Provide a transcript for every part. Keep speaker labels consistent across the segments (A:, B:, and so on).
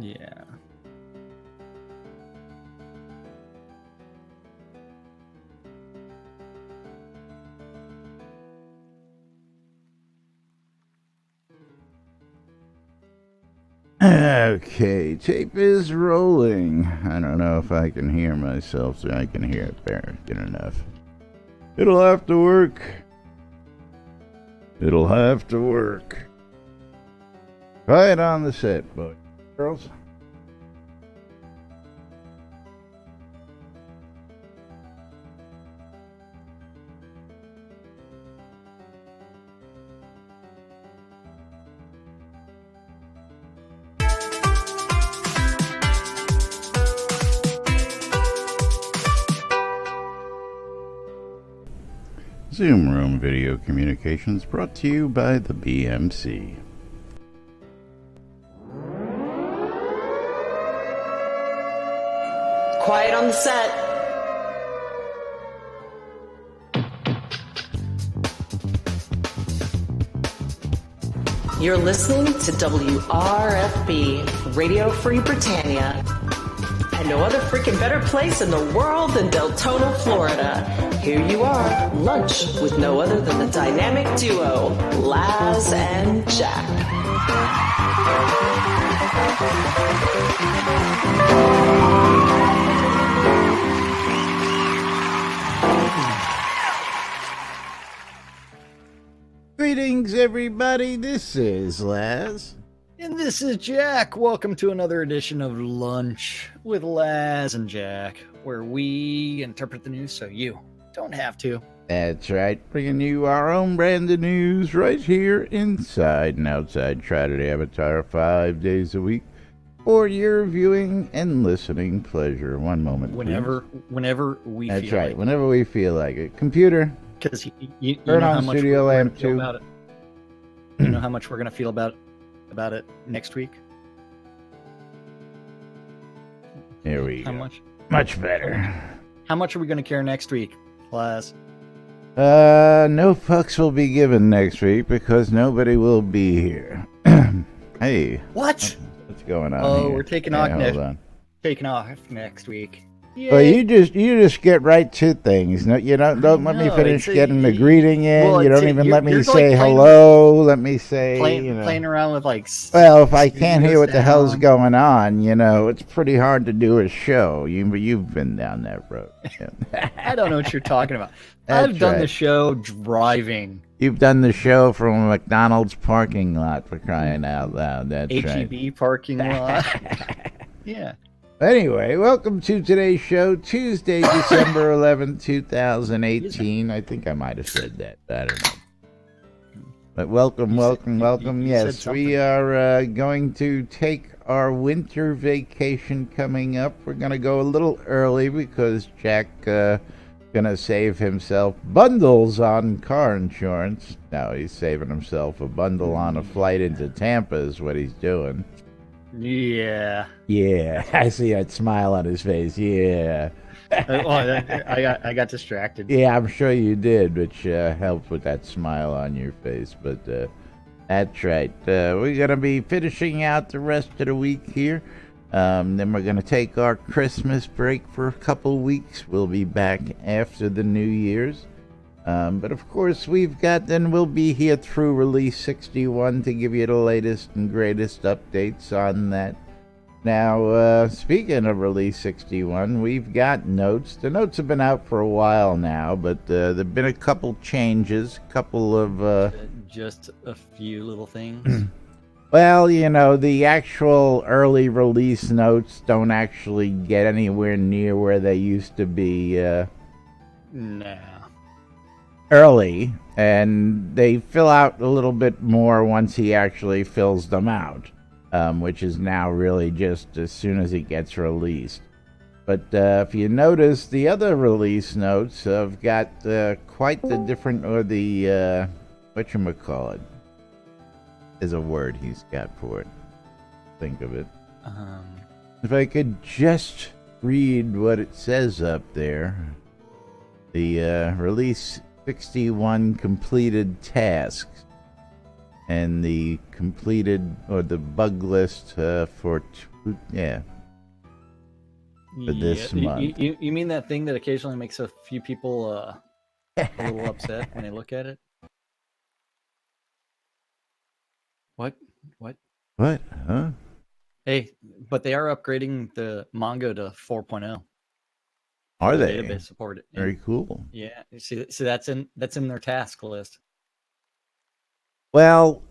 A: Yeah.
B: Okay, tape is rolling. I don't know if I can hear myself, so I can hear it there good enough. It'll have to work. It'll have to work. Quiet on the set, boys and girls. Zoom Room Video Communications brought to you by the BMC.
C: Quiet on the set. You're listening to WRFB, Radio Free Britannia. And no other freaking better place in the world than Deltona, Florida. Here you are, lunch with no other than the dynamic duo, Laz and Jack.
B: Greetings, everybody. This is Laz.
A: And this is Jack. Welcome to another edition of Lunch with Laz and Jack, where we interpret the news so you don't have to.
B: That's right, bringing you our own brand of news right here inside and outside Shroud Avatar 5 days a week for your viewing and listening pleasure. One moment,
A: Whenever we
B: That's
A: feel
B: right,
A: like
B: whenever we feel like it. Computer,
A: because you
B: turn
A: know how
B: on
A: much
B: Studio
A: we're gonna
B: Lamp
A: feel
B: 2.
A: about it. You know how much we're gonna feel about it next week.
B: Here we
A: How
B: go.
A: much?
B: Much better.
A: How much are we gonna care next week, Laz?
B: No fucks will be given next week because nobody will be here. Hey,
A: What?
B: what's going on
A: Oh,
B: here?
A: we're taking
B: Hey,
A: off
B: hold
A: next.
B: on.
A: Taking off next week.
B: Well,
A: Yay.
B: you just get right to things. No, you don't let me
A: know,
B: finish
A: it's
B: getting the greeting in.
A: well,
B: You
A: it's
B: don't even let me
A: you're
B: say
A: playing-
B: hello. Let me say,
A: playing around with like.
B: Well, if I can't hear what the hell's
A: sound.
B: going on, it's pretty hard to do a show. You've been down that road.
A: I don't know what you're talking about.
B: That's
A: I've done
B: right.
A: the show driving.
B: You've done the show from a McDonald's parking lot, for crying out loud. That's right.
A: HEB parking lot. Yeah.
B: Anyway, welcome to today's show, Tuesday, December 11th, 2018. I think I might have said that. I don't know. But welcome.
A: You
B: Yes,
A: said
B: we
A: something.
B: are going to take our winter vacation coming up. We're going to go a little early because Jack going to save himself bundles on car insurance. No, he's saving himself a bundle on a flight into Tampa is what he's doing.
A: Yeah.
B: Yeah, I see that smile on his face. Yeah.
A: I got distracted.
B: Yeah, I'm sure you did, which helped with that smile on your face. But that's right. We're going to be finishing out the rest of the week here. Then we're going to take our Christmas break for a couple weeks. We'll be back after the New Year's. But of course, we'll be here through Release 61 to give you the latest and greatest updates on that. Now, speaking of Release 61, we've got notes. The notes have been out for a while now, but there have been a couple changes, couple of...
A: Just a few little things.
B: Well, the actual early release notes don't actually get anywhere near where they used to be
A: Nah.
B: early, and they fill out a little bit more once he actually fills them out, which is now really just as soon as it gets released. But if you notice, the other release notes have got quite the different, or the, whatchamacallit, is a word he's got for it. Think of it. If I could just read what it says up there. The release 61 completed tasks and the completed, or the bug list for Yeah. For this month.
A: You mean that thing that occasionally makes a few people a little upset when they look at it? What?
B: What? Huh?
A: Hey, but they are upgrading the Mongo to 4.0.
B: Are they?
A: Database support.
B: Very cool.
A: Yeah. See, that's in their task list.
B: Well,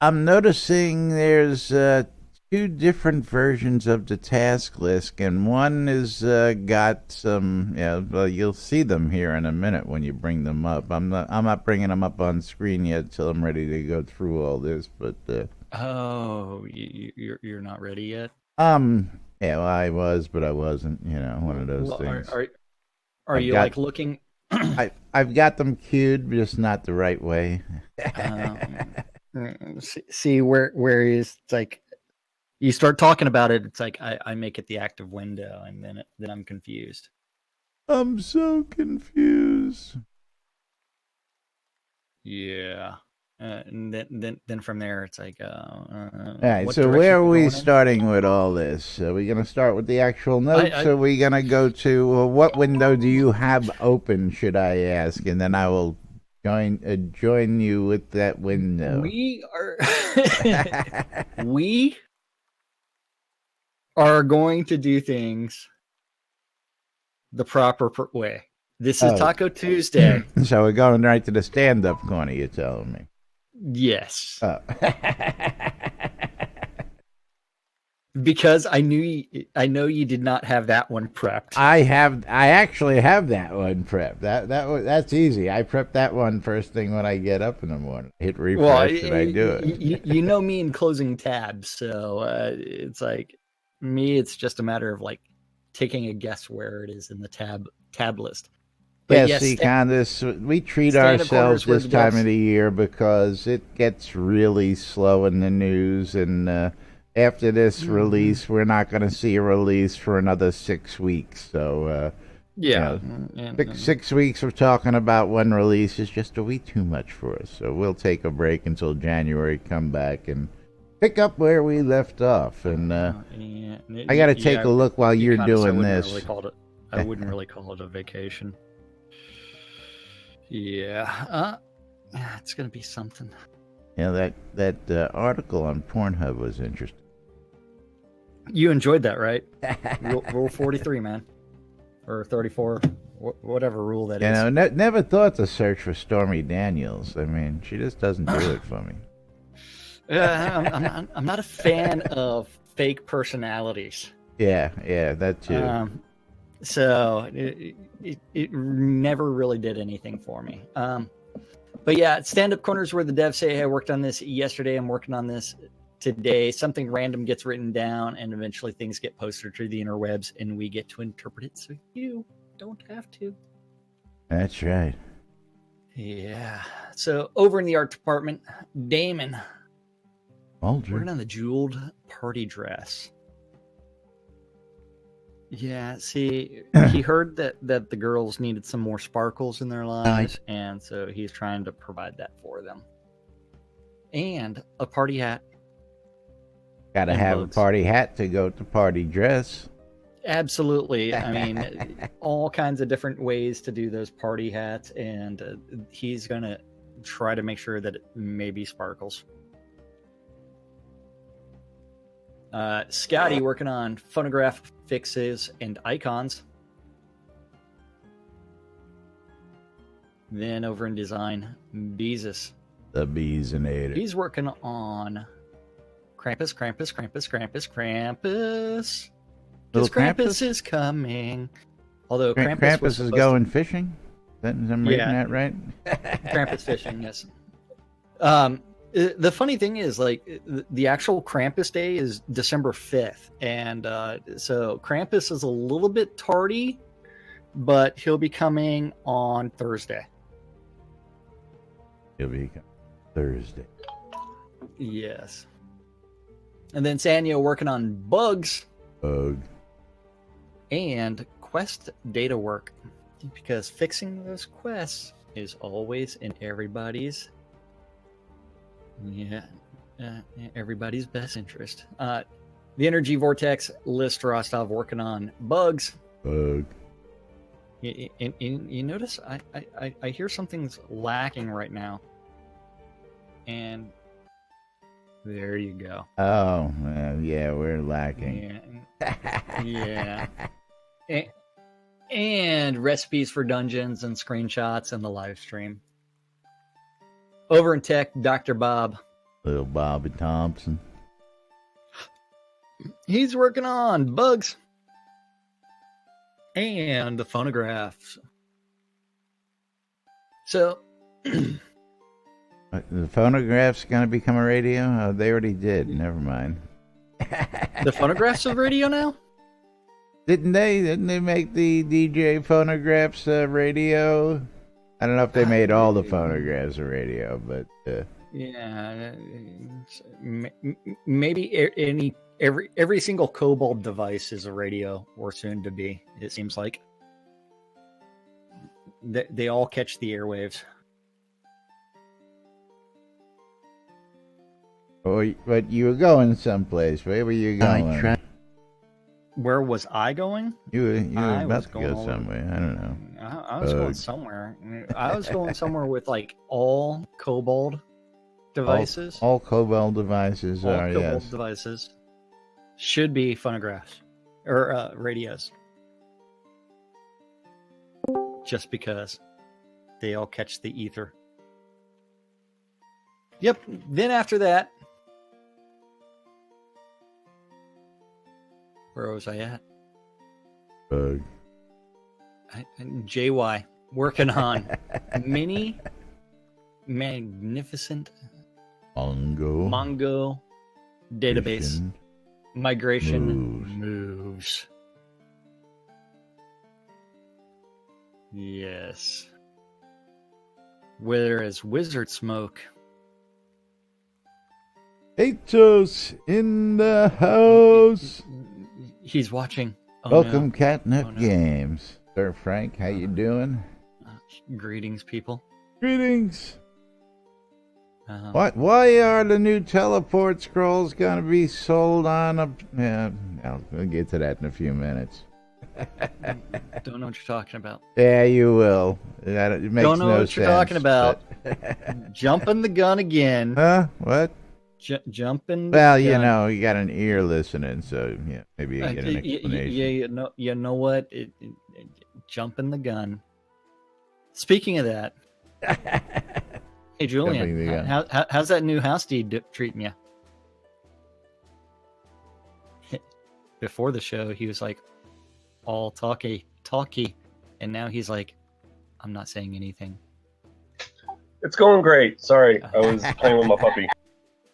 B: I'm noticing there's 2 different versions of the task list, and one is got some. Yeah, well, you'll see them here in a minute when you bring them up. I'm not bringing them up on screen yet till I'm ready to go through all this. But
A: oh, you're not ready yet.
B: Yeah, well, I was, but I wasn't. One of those things.
A: Are you like looking?
B: I've got them queued, just not the right way.
A: See where is it's like you start talking about it. It's like I make it the active window, and then I'm confused.
B: I'm so confused.
A: Yeah, and then from there it's like. All
B: right. So where are we starting with all this? Are we going to start with the actual notes? Or are we going to go to what window do you have open? Should I ask, and then I will join you with that window.
A: We are going to do things the proper way. This is Taco Tuesday.
B: So we're going right to the stand-up corner, you're telling me?
A: Yes.
B: Oh.
A: Because I know you did not have that one prepped.
B: I actually have that one prepped. That's easy. I prep that one first thing when I get up in the morning. Hit refresh and I do it.
A: You know me in closing tabs, so it's like me. It's just a matter of like taking a guess where it is in the tab list. But
B: yes, see, Candace, we treat ourselves this time of the year because it gets really slow in the news, and after this release, we're not going to see a release for another 6 weeks. So,
A: yeah,
B: 6 weeks of talking about one release is just a wee too much for us. So we'll take a break until January, come back, and pick up where we left off. And I got to take a look while you're doing this.
A: I wouldn't really call it a vacation. Yeah, it's going to be something.
B: Yeah, that article on Pornhub was interesting.
A: You enjoyed that, right? Rule 43, man. Or 34, whatever rule that is.
B: Never thought to search for Stormy Daniels. I mean, she just doesn't do it for me.
A: I'm not a fan of fake personalities.
B: Yeah, that too.
A: So it never really did anything for me. But yeah, stand-up corners where the devs say, hey, I worked on this yesterday, I'm working on this today. Something random gets written down, and eventually things get posted to the interwebs, and we get to interpret it so you don't have to.
B: That's right.
A: Yeah. So over in the art department, Damon
B: Aldridge
A: working on the jeweled party dress. Yeah, see, he heard that the girls needed some more sparkles in their lives, and so he's trying to provide that for them. And a party hat.
B: Gotta have a party hat to go to party dress.
A: Absolutely. I mean, all kinds of different ways to do those party hats, and he's going to try to make sure that it maybe sparkles. Scotty working on phonograph fixes and icons. Then over in design, Beezus.
B: The Beezinator.
A: He's working on Krampus. Because Krampus is coming. Although
B: Krampus is going fishing? I'm reading that right?
A: Krampus fishing, yes. The funny thing is, like, the actual Krampus day is December 5th. And so Krampus is a little bit tardy, but he'll be coming on Thursday.
B: He'll be coming Thursday.
A: Yes. And then Sanyo working on bugs. And quest data work. Because fixing those quests is always in everybody's... everybody's best interest. The Energy Vortex, List Rostov working on bugs.
B: Bug.
A: You notice I hear something's lacking right now. And there you go.
B: Oh, yeah, we're lacking.
A: Yeah. And recipes for dungeons and screenshots and the live stream. Over in tech, Dr. Bob.
B: Little Bobby Thompson.
A: He's working on bugs and the phonographs. So
B: The phonograph's gonna become a radio? Oh, they already did. Never mind.
A: the phonographs of radio now?
B: Didn't they make the DJ phonographs radio? I don't know if they made all the phonographs a radio, but
A: Yeah, maybe every single Cobalt device is a radio, or soon to be. It seems like they all catch the airwaves.
B: oh, but you were going someplace. Where were you going?
A: Where was I going?
B: You were
A: I
B: about
A: was
B: to go
A: going-
B: somewhere. I don't know.
A: I was going somewhere. I was going somewhere with like all Cobalt devices.
B: All Cobalt devices
A: All
B: are
A: Cobalt
B: yes.
A: devices should be phonographs or radios. Just because they all catch the ether. Yep. Then after that, where was I at?
B: Bug.
A: JY working on mini magnificent Mongo database migration moves. Yes. Whereas Wizard Smoke.
B: Atos in the house.
A: He's watching. Oh,
B: Welcome,
A: no.
B: Catnip
A: Oh, no.
B: Games. Sir Frank, how you doing?
A: Greetings, people.
B: Greetings. Why are the new teleport scrolls gonna be sold on a? Yeah, we'll get to that in a few minutes.
A: Don't know what you're talking about.
B: Yeah, you will. It makes
A: Don't know
B: no
A: what
B: sense,
A: you're talking about.
B: but-
A: Jumping the gun again.
B: Huh? What?
A: Jumping. The
B: Well,
A: gun.
B: you know, you got an ear listening, so yeah, maybe you get an explanation.
A: Yeah, you know what? Jumping the gun. Speaking of that, hey
B: Jumping the
A: Julian,
B: gun.
A: how's that new house deed treating you? Before the show, he was like all talky, and now he's like, I'm not saying anything.
D: It's going great. Sorry, I was playing with my puppy.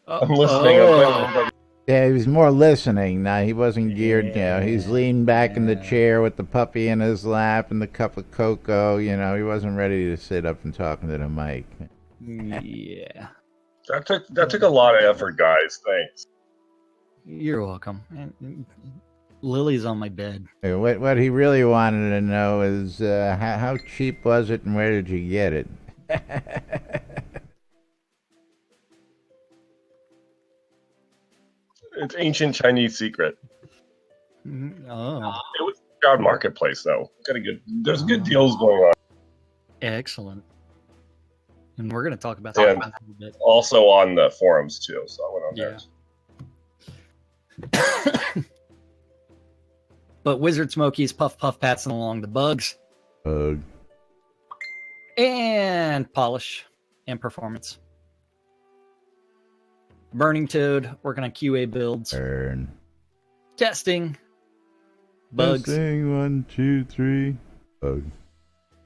D: I'm listening. I'm playing with my puppy.
B: Yeah, he was more listening. Now he wasn't geared. You know, he's leaned back in the chair with the puppy in his lap and the cup of cocoa. You know, he wasn't ready to sit up and talking to the mic.
A: Yeah.
D: That took a lot of effort, guys. Thanks.
A: You're welcome. And Lily's on my bed.
B: What he really wanted to know is how cheap was it and where did you get it?
D: It's ancient Chinese secret.
A: Oh,
D: It was Shroud Marketplace though. There's good deals going on.
A: excellent. And we're going to talk about
D: Yeah.
A: that in a little bit.
D: Also on the forums too. So I went on there.
A: But Wizard Smokey's puff passing along the bugs and polish and performance. Burning Toad working on QA builds,
B: Burn.
A: testing bugs,
B: Testing, 1, 2, 3. Bug.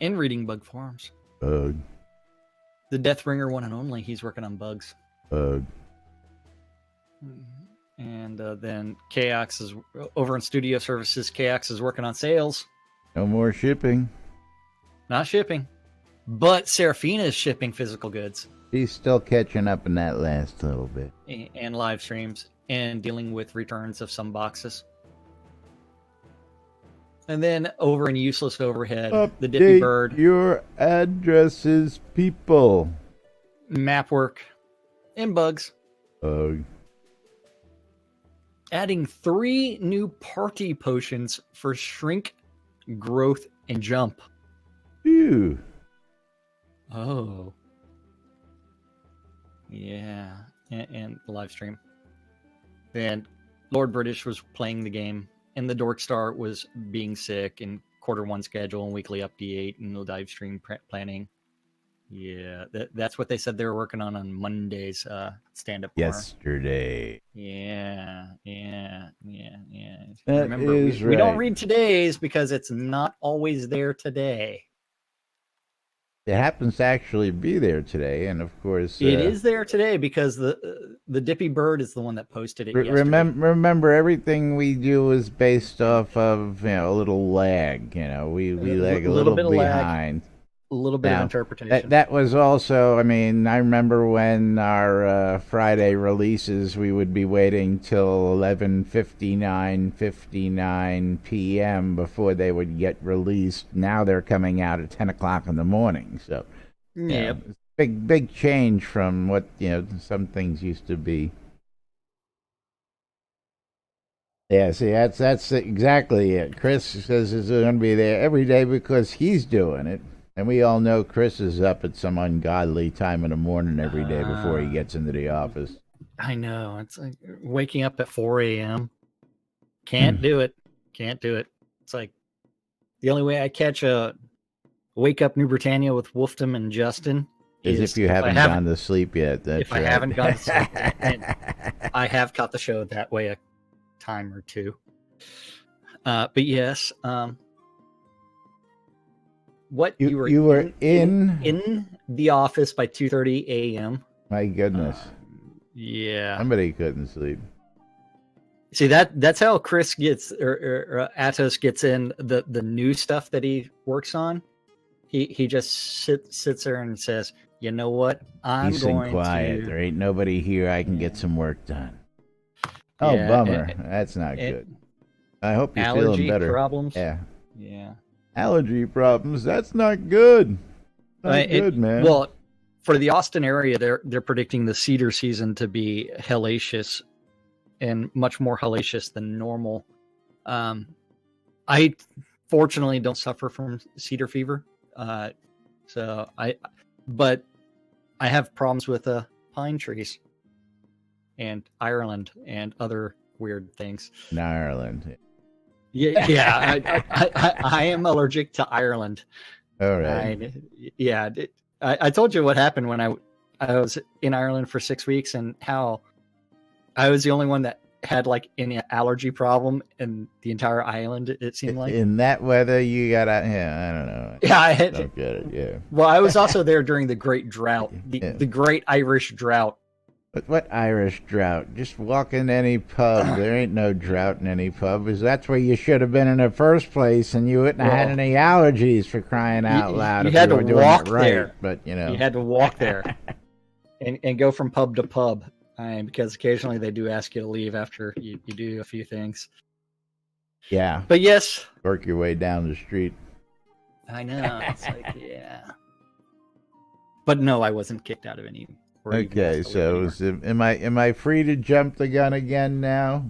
A: and reading bug forums.
B: Bug.
A: The Deathbringer one and only, he's working on bugs.
B: Bug.
A: And then Chaos is over in Studio Services. Chaos is working on sales,
B: No more shipping.
A: not shipping. But Seraphina is shipping physical goods
B: He's still catching up in that last little bit.
A: and live streams and dealing with returns of some boxes. And then over in Useless Overhead, the Dippy
B: Update
A: Bird,
B: your addresses, people.
A: map work, and bugs.
B: Bug.
A: adding 3 new party potions for shrink, growth, and jump.
B: Ew.
A: Oh. Yeah. And the live stream. And Lord British was playing the game, and the Dork Star was being sick, and Q1 schedule and weekly update and the live stream planning. Yeah, that's what they said they were working on Monday's stand-up.
B: Yesterday.
A: Yeah.
B: That
A: Remember,
B: is
A: we don't
B: right.
A: read today's because it's not always there today.
B: It happens to actually be there today, and of course...
A: it is there today because the Dippy Bird is the one that posted it yesterday.
B: Remember, everything we do is based off of, a little lag. We lag a little bit behind.
A: A little bit of interpretation.
B: That was also, I remember when our Friday releases, we would be waiting till 11:59 p.m. before they would get released. Now they're coming out at 10 o'clock in the morning. So,
A: yep.
B: Big change from what, some things used to be. Yeah, see, that's exactly it. Chris says it's going to be there every day because he's doing it. And we all know Chris is up at some ungodly time in the morning every day before he gets into the office.
A: I know. It's like waking up at 4 a.m. Can't do it. It's like the only way I catch a Wake Up New Britannia with Wolfdom and Justin
B: is if you haven't gone to sleep yet. That's
A: if I haven't gone to sleep yet. And I have caught the show that way a time or two. But yes, what you were in the office by 2:30 a.m.
B: My goodness.
A: Yeah.
B: Somebody couldn't sleep.
A: See, that's how Chris gets or Atos gets in the new stuff that he works on. He just sits there and says, "You know what? I'm
B: Peace
A: going
B: and quiet.
A: to."
B: There ain't nobody here. I can get some work done. Oh, bummer. That's not good. I hope you're feeling better.
A: Allergy problems.
B: Yeah. Allergy problems. That's not good. Not good, man.
A: Well, for the Austin area, they're predicting the cedar season to be hellacious and much more hellacious than normal. I fortunately don't suffer from cedar fever, but I have problems with pine trees and Ireland and other weird things.
B: In Ireland.
A: Yeah. I am allergic to Ireland.
B: All right.
A: I told you what happened when I was in Ireland for 6 weeks and how I was the only one that had like any allergy problem in the entire island. It seemed like
B: in that weather, you gotta. Yeah, I don't know.
A: Yeah, I had.
B: Don't get it. Yeah.
A: Well, I was also there during the Great Drought, the Great Irish Drought.
B: But what Irish drought? Just walk in any pub. There ain't no drought in any pub. Because that's where you should have been in the first place, and you wouldn't have had any allergies, for crying out loud.
A: You had to walk
B: right,
A: there.
B: But you
A: had to walk there, and go from pub to pub, because occasionally they do ask you to leave after you do a few things.
B: Yeah.
A: But yes,
B: work your way down the street.
A: I know. It's like But no, I wasn't kicked out of any.
B: Okay, so am I free to jump the gun again now?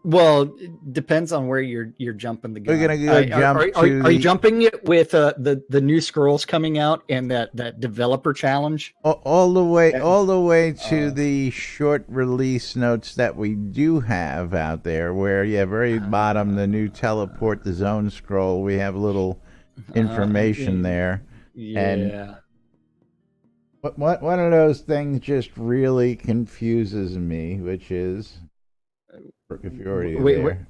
A: Well, it depends on where you're jumping the gun.
B: We're gonna go
A: are you jumping it with the new scrolls coming out and that developer challenge?
B: All the way to the short release notes that we do have out there, where very bottom, the new teleport the zone scroll. We have a little information there.
A: Yeah.
B: And one of those things just really confuses me, which is, if you're already there.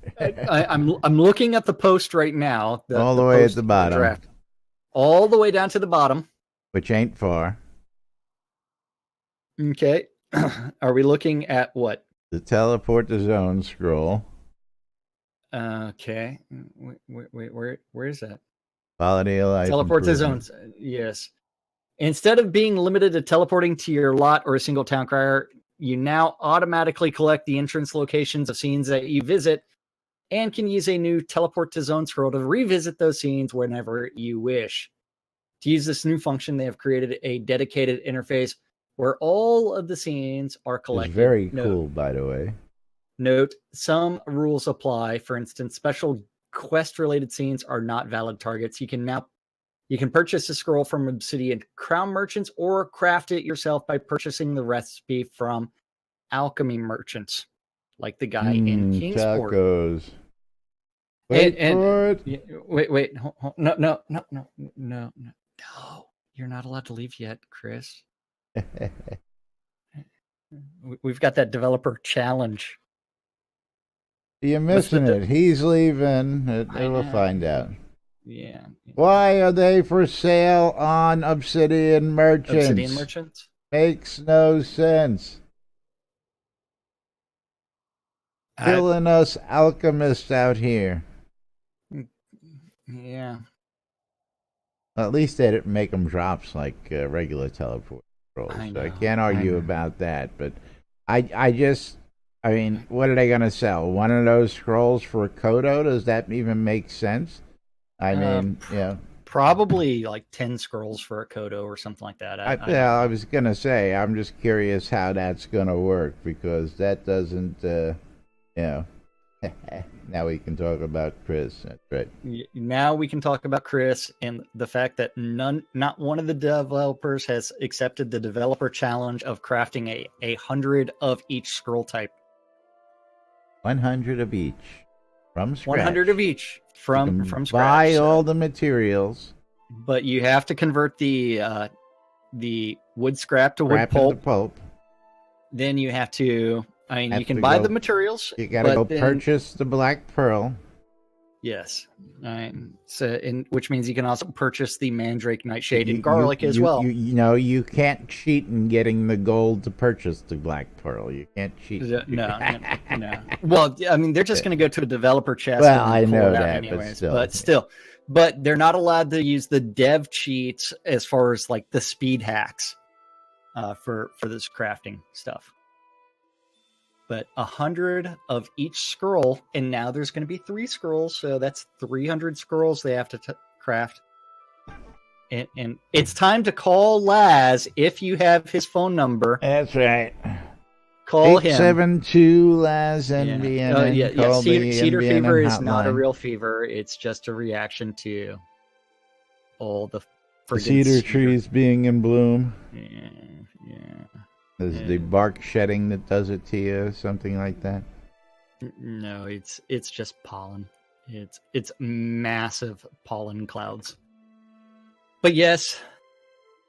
A: I'm looking at the post right now.
B: All the way at the bottom.
A: Draft. All the way down to the bottom.
B: Which ain't far.
A: Okay. Are we looking at what?
B: The teleport the zone scroll.
A: Okay. Where is that?
B: Quality of life.
A: Teleport the zones. Yes. Instead of being limited to teleporting to your lot or a single town crier, you now automatically collect the entrance locations of scenes that you visit and can use a new teleport to zone scroll to revisit those scenes whenever you wish. To use this new function, they have created a dedicated interface where all of the scenes are collected.
B: It's very cool, by the way.
A: Note, some rules apply. For instance, special quest-related scenes are not valid targets. You can purchase a scroll from Obsidian Crown merchants or craft it yourself by purchasing the recipe from alchemy merchants, like the guy in Kingsport.
B: Tacos. Wait for it.
A: Wait. No. You're not allowed to leave yet, Chris. We've got that developer challenge.
B: You're missing it. He's leaving. We'll find out.
A: Yeah.
B: Why are they for sale on Obsidian Merchants?
A: Obsidian Merchants?
B: Makes no sense. Killing us alchemists out here.
A: Yeah.
B: Well, at least they didn't make them drops like regular teleport scrolls. I can't argue about that. But I mean, what are they going to sell? One of those scrolls for a Kodo? Does that even make sense? I mean, yeah.
A: Probably like 10 scrolls for a Kodo or something like that.
B: I was going to say, I'm just curious how that's going to work, because that doesn't, now we can talk about Chris. That's right.
A: Now we can talk about Chris and the fact that not one of the developers has accepted the developer challenge of crafting 100 of each scroll type.
B: 100 of each from scratch.
A: 100 of each from scratch.
B: Buy all the materials,
A: but you have to convert the wood scrap to wood pulp. Then you have to. I mean, you can buy the materials.
B: You gotta go purchase the black pearl.
A: Yes, which means you can also purchase the mandrake, nightshade, and garlic as well.
B: You can't cheat in getting the gold to purchase the black pearl. You can't cheat.
A: No. Well, I mean, they're just going to go to a developer chest.
B: Well, I know that, anyways,
A: but still, they're not allowed to use the dev cheats as far as like the speed hacks for this crafting stuff. But 100 of each scroll, and now there's going to be 3 scrolls, so that's 300 scrolls they have to craft. And it's time to call Laz if you have his phone number.
B: That's right.
A: Call him.
B: 872 Laz NBNN.
A: Cedar fever is not a real fever. It's just a reaction to all the
B: cedar trees being in bloom.
A: Yeah.
B: Is the bark shedding that does it to you, something like that?
A: No, it's just pollen. It's massive pollen clouds. But yes,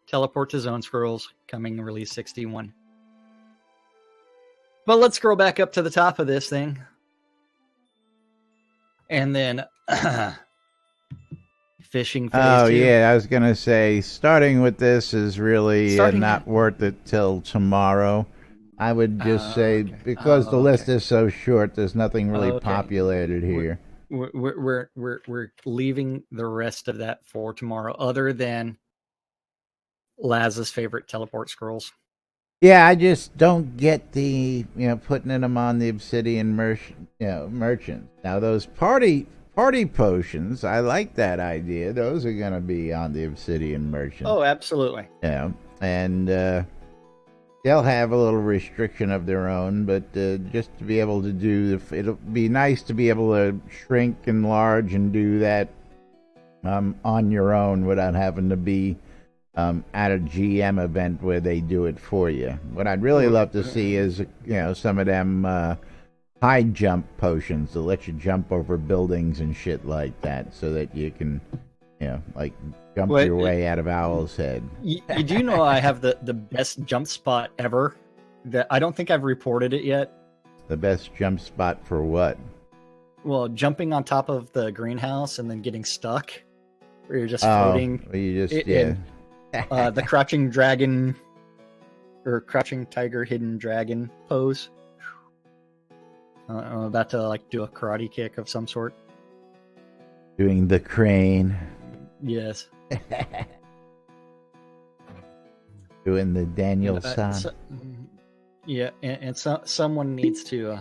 A: teleport to zone scrolls coming release 61. But let's scroll back up to the top of this thing, and then fishing phase 2.
B: Yeah, I was gonna say starting with this is really not worth it till tomorrow. I would just say because the list is so short, there's nothing really populated here.
A: We're leaving the rest of that for tomorrow, other than Laz's favorite teleport scrolls.
B: Yeah, I just don't get the putting them on the Obsidian merchants. Now those party potions, I like that idea. Those are going to be on the Obsidian merchant.
A: Oh, absolutely.
B: Yeah, and they'll have a little restriction of their own, but just to be able to do, it'll be nice to be able to shrink, enlarge, and do that on your own without having to be at a GM event where they do it for you. What I'd really love to see is some of them high jump potions that let you jump over buildings and shit like that, so that you can jump your way out of Owl's Head.
A: You do know I have the best jump spot ever. That I don't think I've reported it yet.
B: The best jump spot for what?
A: Well, jumping on top of the greenhouse and then getting stuck, where you're just floating. The crouching dragon or crouching tiger, hidden dragon pose. I'm about to do a karate kick of some sort.
B: Doing the crane.
A: Yes.
B: Doing the Daniel San.
A: And someone needs to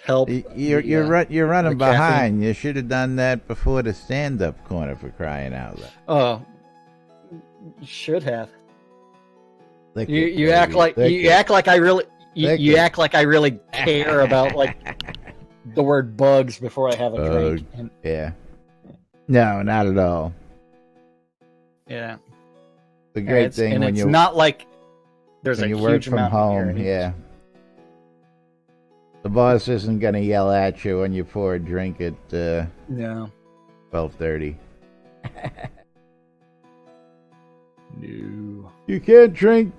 A: help.
B: You're running behind. You should have done that before the stand-up corner, for crying out loud.
A: Oh, you should have. You act like I really. you act like I really care about like the word bugs before I have a drink. And,
B: yeah. No, not at all.
A: Yeah.
B: The great thing when
A: it's not like there's a
B: you
A: huge
B: work from
A: amount
B: home, yeah. The boss isn't gonna yell at you when you pour a drink at
A: no
B: 12:30.
A: No.
B: You can't drink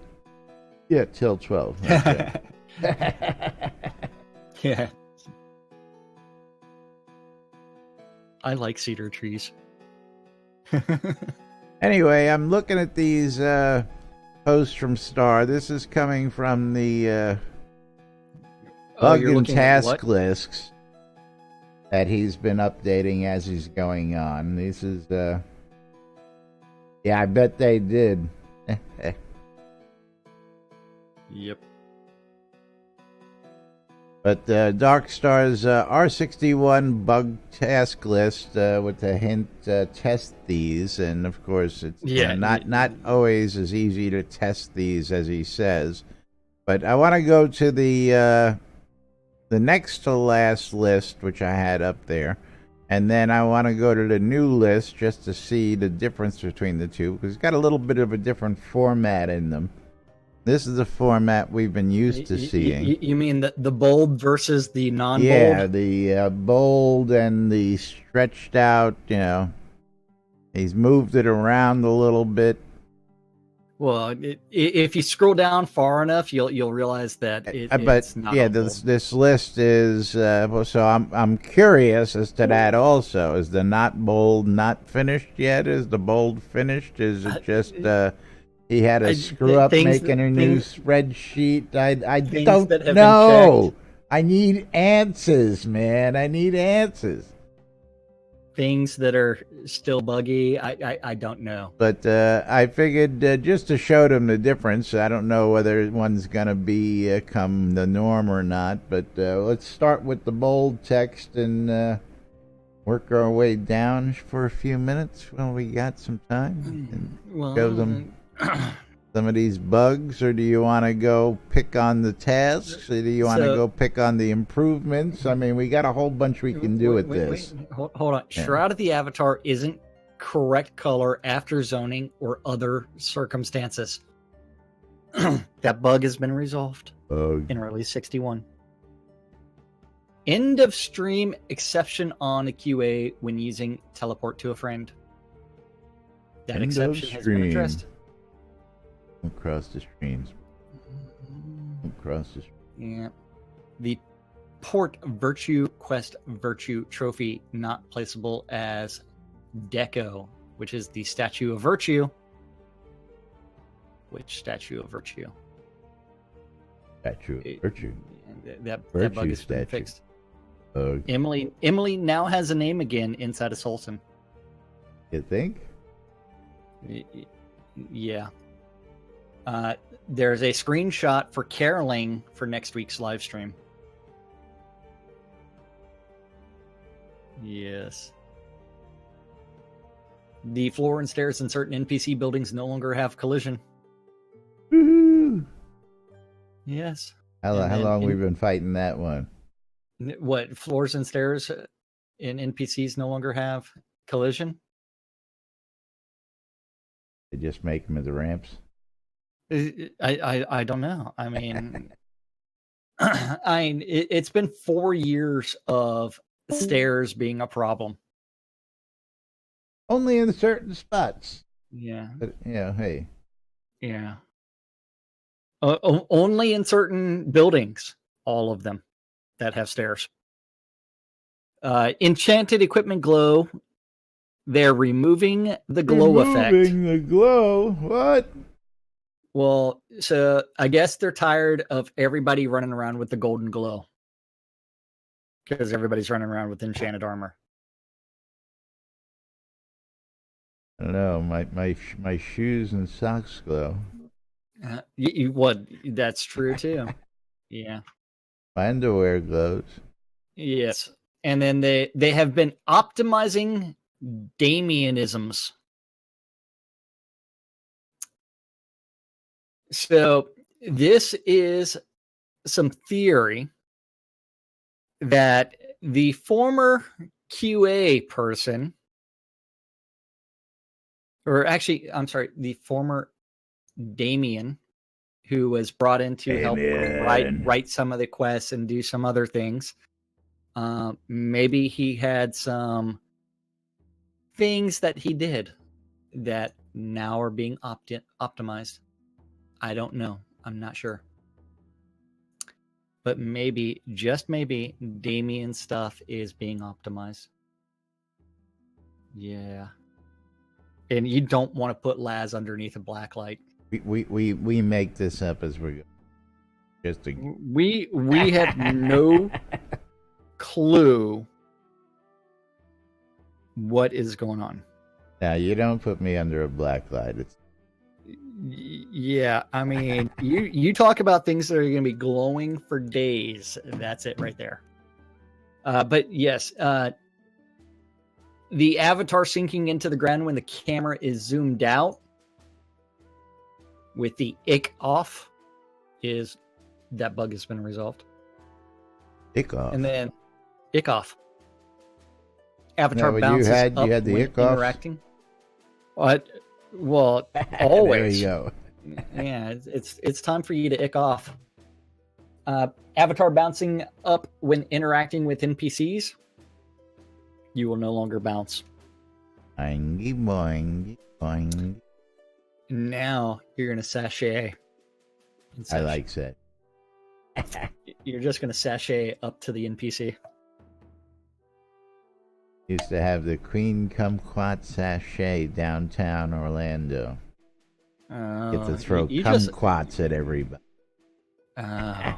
B: till 12. Okay.
A: Yeah. I like cedar trees.
B: Anyway, I'm looking at these posts from Star. This is coming from the bug and task lists that he's been updating as he's going on. This is yeah, I bet they did.
A: Yep.
B: But Darkstar's R61 bug task list with the hint test these, and of course it's not always as easy to test these as he says. But I want to go to the next to last list, which I had up there, and then I want to go to the new list just to see the difference between the two, because it's got a little bit of a different format in them. This is the format we've been used to seeing.
A: You mean the bold versus the non-bold?
B: Yeah, the bold and the stretched out, you know. He's moved it around a little bit.
A: Well, if you scroll down far enough, you'll realize that it's not.
B: Yeah, this list is so I'm curious as to that also. Is the not bold not finished yet? Is the bold finished? Is it just he had a screw up making a new spreadsheet? I don't know. I need answers, man. I need answers.
A: Things that are still buggy, I don't know.
B: But I figured just to show them the difference. I don't know whether one's going to become the norm or not. But let's start with the bold text and work our way down for a few minutes when we got some time. And show them some of these bugs, or do you want to go pick on the tasks, or do you want to go pick on the improvements? I mean, we got a whole bunch we can do with this.
A: Hold on. Yeah. Shroud of the Avatar isn't correct color after zoning or other circumstances. That bug has been resolved in release 61. End of stream exception on a QA when using teleport to a friend. That exception has been addressed.
B: Across the streams. Across the
A: Yeah. The Port Virtue Quest Virtue Trophy not placeable as Deco, which is the Statue of Virtue. Which Statue of Virtue?
B: Statue of Virtue.
A: That bug has been fixed. Emily now has a name again inside of Solson.
B: You think?
A: Yeah. There's a screenshot for caroling for next week's live stream. Yes. The floor and stairs in certain NPC buildings no longer have collision.
B: Woohoo!
A: Yes.
B: How long we've been fighting that one?
A: What, floors and stairs in NPCs no longer have collision?
B: They just make them as the ramps.
A: I don't know. I mean, it's been 4 years of stairs being a problem.
B: Only in certain spots.
A: Yeah.
B: But, hey.
A: Yeah. Only in certain buildings, all of them that have stairs. Enchanted equipment glow. They're removing the glow effect.
B: Removing the glow? What?
A: Well, so I guess they're tired of everybody running around with the golden glow. Because everybody's running around with enchanted armor.
B: I don't know. My shoes and socks glow.
A: What? That's true too. Yeah.
B: My underwear glows.
A: Yes. And then they have been optimizing Damienisms. So this is some theory that the former QA person, or actually, I'm sorry, the former Damien, who was brought in to help write some of the quests and do some other things. Maybe he had some things that he did that now are being optimized. I don't know. I'm not sure. But maybe, just maybe, Damien's stuff is being optimized. Yeah. And you don't want to put Laz underneath a black light.
B: We make this up as we go.
A: We have no clue what is going on.
B: Now, you don't put me under a black light.
A: Yeah, I mean, you talk about things that are going to be glowing for days. That's it right there. But yes, the avatar sinking into the ground when the camera is zoomed out with the ick off, is that bug has been resolved.
B: Ick off.
A: And then ick off. Avatar bounces up
B: you had the
A: when
B: ick off?
A: interacting. What? Well, always.
B: There you go.
A: Yeah, it's time for you to ick off. Avatar bouncing up when interacting with NPCs. You will no longer bounce.
B: Boingy, boingy, boingy.
A: Now you're going to sashay.
B: I like that.
A: You're just going to sashay up to the NPC.
B: Used to have the Queen Kumquat sachet downtown Orlando. Get to throw kumquats at everybody.
A: Oh.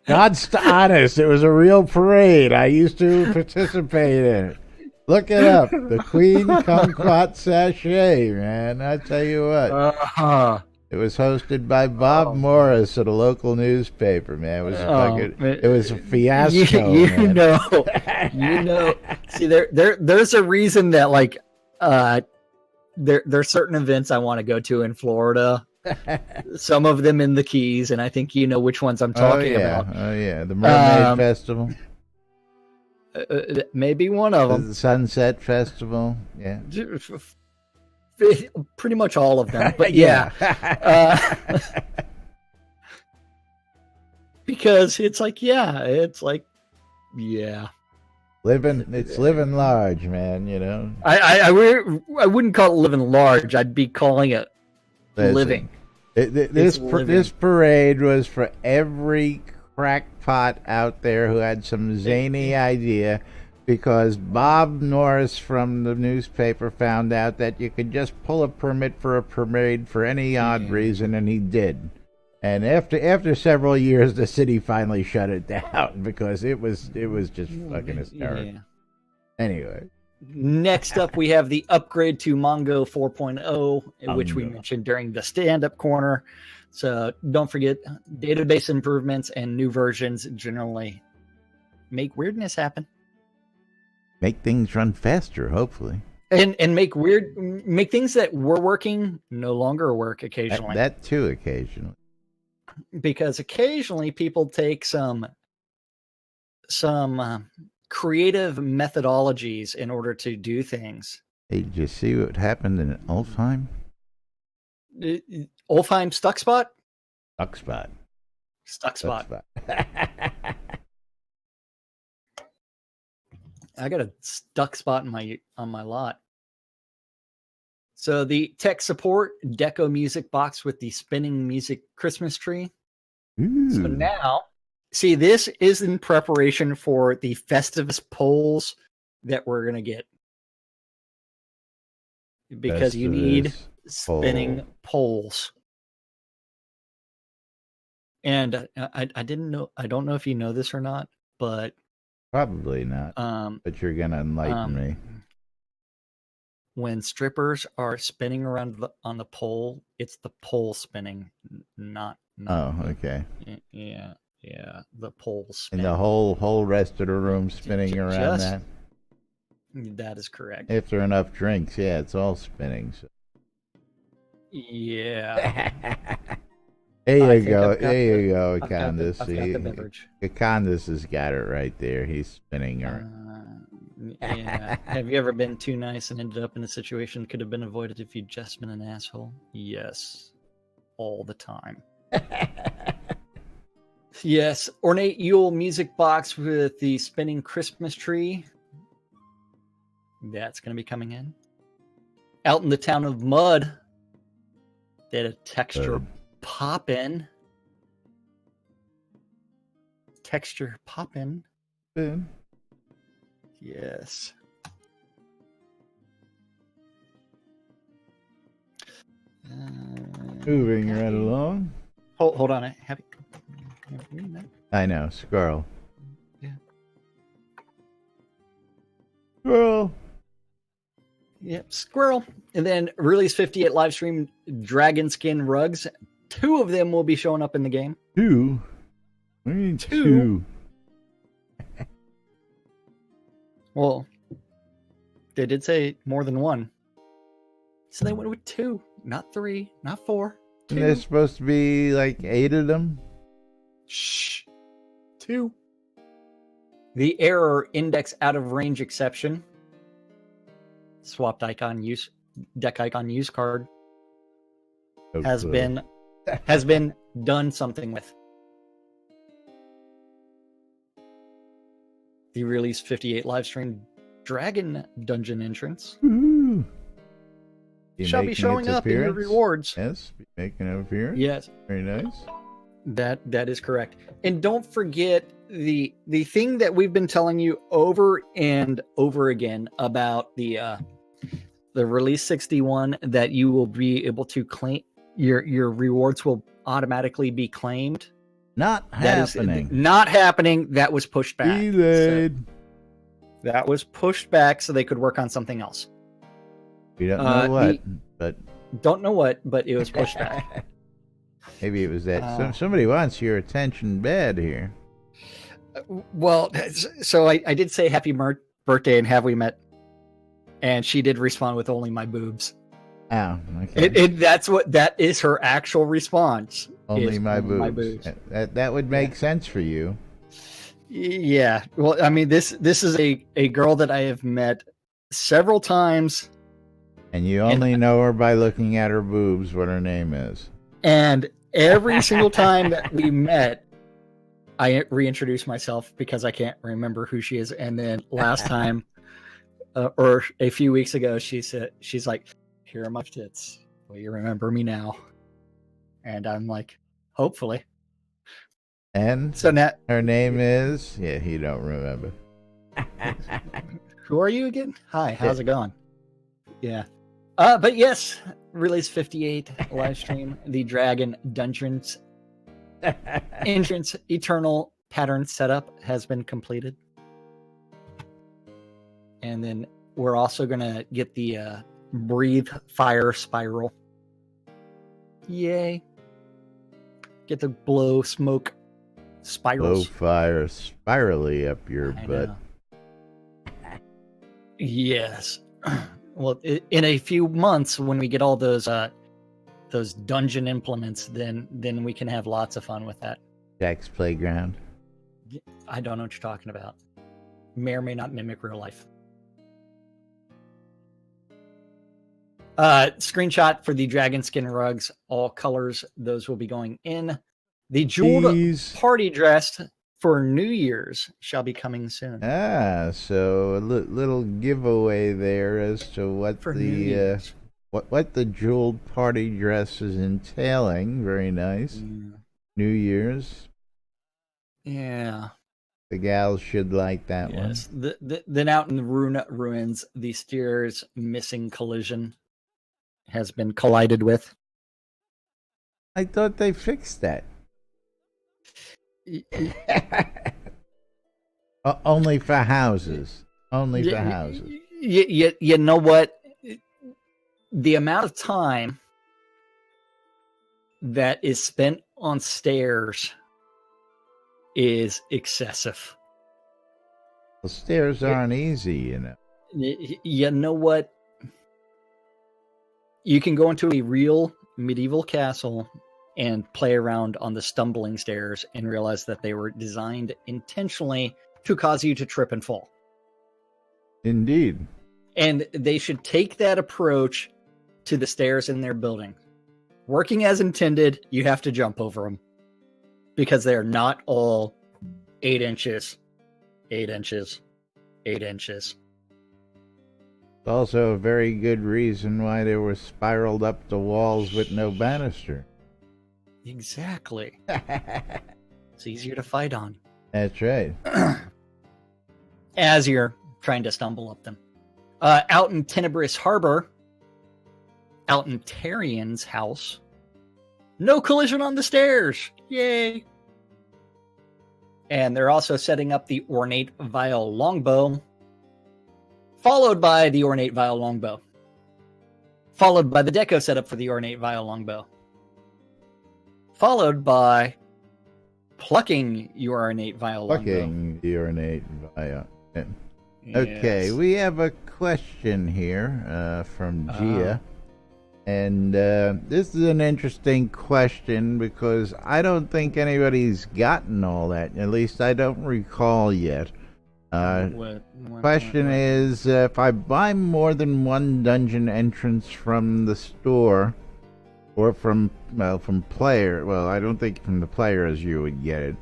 B: God's honest, it was a real parade. I used to participate in it. Look it up. The Queen Kumquat sachet, man. I tell you what. It was hosted by Bob Morris at a local newspaper, man. It was a fiasco.
A: You know. See, there's a reason that like there's certain events I want to go to in Florida. Some of them in the Keys, and I think you know which ones I'm talking about.
B: Oh yeah, the Mermaid Festival.
A: Maybe one of them.
B: The Sunset Festival. Yeah.
A: Pretty much all of them, but yeah. Because it's like
B: living large, man, you know.
A: I wouldn't call it living large. I'd be calling it living.
B: This parade was for every crackpot out there who had some zany idea, because Bob Norris from the newspaper found out that you could just pull a permit for a parade for any odd reason, and he did. And after several years, the city finally shut it down because it was just fucking hysterical. Yeah. Anyway.
A: Next up, we have the upgrade to Mongo 4.0, which we mentioned during the stand-up corner. So don't forget, database improvements and new versions generally make weirdness happen.
B: Make things run faster, hopefully.
A: And make things that were working no longer work occasionally.
B: That too, occasionally.
A: Because occasionally people take some creative methodologies in order to do things.
B: Hey, did you see what happened in Ulfheim?
A: Ulfheim stuck spot?
B: Stuck spot.
A: I got a stuck spot on my lot. So the tech support deco music box with the spinning music Christmas tree.
B: Ooh.
A: So now, see, this is in preparation for the Festivus poles that we're going to get. Because you need spinning poles. And I didn't know, I don't know if you know this or not, but
B: probably not. But you're gonna enlighten me.
A: When strippers are spinning around on the pole, it's the pole spinning, not.
B: Oh, okay.
A: Yeah, the pole spinning.
B: And the whole rest of the room spinning around that.
A: That is correct.
B: If there are enough drinks, yeah, it's all spinning. So.
A: Yeah.
B: There
A: I
B: you
A: think
B: go.
A: I've got
B: There you
A: the-
B: go,
A: I've got the-
B: Candace.
A: I've got the beverage.
B: Candace has got it right there. He's spinning her.
A: Yeah. Have you ever been too nice and ended up in a situation that could have been avoided if you'd just been an asshole? Yes. All the time. Yes. Ornate Yule music box with the spinning Christmas tree. That's going to be coming in. Out in the town of Mud. They had a texture pop in. Texture pop in.
B: Spin.
A: Yes.
B: Moving right along.
A: Hold on.
B: I know, squirrel.
A: Yeah.
B: Squirrel.
A: Yep, squirrel. And then release 58 live stream dragon skin rugs. 2 of them will be showing up in the game.
B: 2? What do you mean 2?
A: Well, they did say more than 1. So they went with 2, not 3, not 4. 2.
B: And there's supposed to be like 8 of them?
A: Shh. 2. The error index out of range exception. Swapped icon use deck icon use card has been done something with. The release 58 live stream dragon dungeon entrance shall be showing up in your rewards.
B: Yes, making an appearance.
A: Yes,
B: very nice.
A: That is correct. And don't forget the thing that we've been telling you over and over again about the release 61, that you will be able to claim your rewards will automatically be claimed.
B: Not happening.
A: Not happening. That was pushed back.
B: Delayed.
A: So that was pushed back so they could work on something else.
B: We don't know what, but
A: don't know what, but it was pushed back.
B: Maybe it was that somebody wants your attention bad here.
A: Well, so I did say happy birthday and have we met, and she did respond with only my boobs.
B: Oh, okay.
A: That is her actual response.
B: Only my boobs. That would make sense for you.
A: Yeah. Well, I mean, this is a girl that I have met several times.
B: And you only know her by looking at her boobs, what her name is.
A: And every single time that we met, I reintroduced myself because I can't remember who she is. And then last time, or a few weeks ago, she's like, "Here are my tits. Will you remember me now?" And I'm like, "Hopefully."
B: And
A: so now
B: her name is, you don't remember.
A: Who are you again? Hi, how's it going? Yeah. But yes, release 58 live stream, the Dragon Dungeons entrance eternal pattern setup has been completed. And then we're also going to get the breathe fire spiral. Yay. Get the blow smoke spirals.
B: Blow fire spirally up your butt.
A: Yes. Well, in a few months, when we get all those dungeon implements, then we can have lots of fun with that.
B: Jack's Playground.
A: I don't know what you're talking about. May or may not mimic real life. Screenshot for the dragon skin rugs, all colors. Those will be going in. The jeweled party dress for New Year's shall be coming soon.
B: So a little giveaway there as to what what the jeweled party dress is entailing. Very nice. Yeah. New Year's.
A: Yeah.
B: The gals should like that one.
A: Then out in the ruins, the steer's missing collision has been collided with.
B: I thought they fixed that. Only for houses. Only for houses.
A: You know what? The amount of time that is spent on stairs is excessive.
B: Well, stairs aren't easy, you know.
A: You know what? You can go into a real medieval castle and play around on the stumbling stairs and realize that they were designed intentionally to cause you to trip and fall.
B: Indeed.
A: And they should take that approach to the stairs in their building. Working as intended, you have to jump over them. Because they're not all 8 inches, 8 inches, 8 inches.
B: Also a very good reason why they were spiraled up the walls with no banister.
A: Exactly. It's easier to fight on.
B: That's right.
A: As you're trying to stumble up them. Out in Tenebrous Harbor, out in Tarian's house, no collision on the stairs. Yay. And they're also setting up the ornate vial longbow, followed by the ornate vial longbow, followed by the deco setup for the ornate vial longbow, followed by plucking your ornate vial longbow.
B: Plucking the ornate vial.
A: Yes.
B: Okay, we have a question here from Gia. And this is an interesting question because I don't think anybody's gotten all that. At least I don't recall yet. Question is, if I buy more than one dungeon entrance from the store, or from player, well, I don't think from the players you would get it,